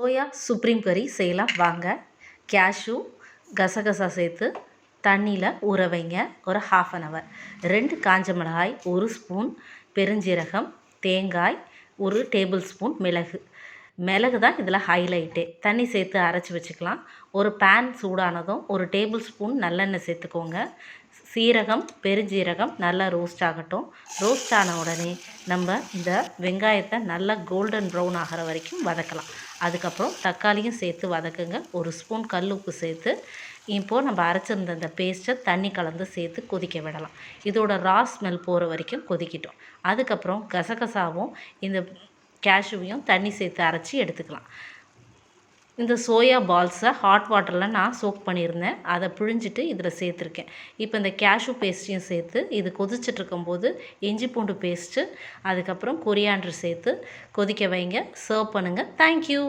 Soya supreme கறி செய்யலாம் வாங்க. கேஷ்யூ கசகசா சேர்த்து தண்ணியில் ஊற வைங்க ஒரு 1/2 hour. 2 காஞ்ச மிளகாய், 1 ஸ்பூன் பெருஞ்சீரகம், தேங்காய், 1 டேபிள் ஸ்பூன் மிளகு தான் இதில் ஹைலைட்டே. தண்ணி சேர்த்து அரைச்சி வச்சுக்கலாம். ஒரு பேன் சூடானதும் 1 டேபிள் ஸ்பூன் நல்லெண்ணெய் சேர்த்துக்கோங்க. சீரகம் பெருஞ்சீரகம் நல்லா ரோஸ்ட் ஆகட்டும். ரோஸ்ட் ஆன உடனே நம்ம இந்த வெங்காயத்தை நல்லா கோல்டன் ப்ரௌன் ஆகிற வரைக்கும் வதக்கலாம். அதுக்கப்புறம் தக்காளியும் சேர்த்து வதக்குங்க. 1 ஸ்பூன் கல் உப்பு சேர்த்து இப்போது நம்ம அரைச்சிருந்த இந்த பேஸ்ட்டை தண்ணி கலந்து சேர்த்து கொதிக்க விடலாம். இதோட ரா ஸ்மெல் போகிற வரைக்கும் கொதிக்கிட்டோம். அதுக்கப்புறம் கசகசாவும் இந்த கேஷ்யூவையும் தண்ணி சேர்த்து அரைச்சி எடுத்துக்கலாம். இந்த சோயா பால்ஸை ஹாட் வாட்டரில் நான் சோக் பண்ணியிருந்தேன். அதை பிழிஞ்சிட்டு இதில் சேர்த்துருக்கேன். இப்போ இந்த கேஷ்யூ பேஸ்ட்டையும் சேர்த்து இது கொதிச்சிட்ருக்கும்போது இஞ்சி பூண்டு பேஸ்ட்டு, அதுக்கப்புறம் கொரியாண்டர் சேர்த்து கொதிக்க வைங்க. சர்வ் பண்ணுங்கள். தேங்க்யூ.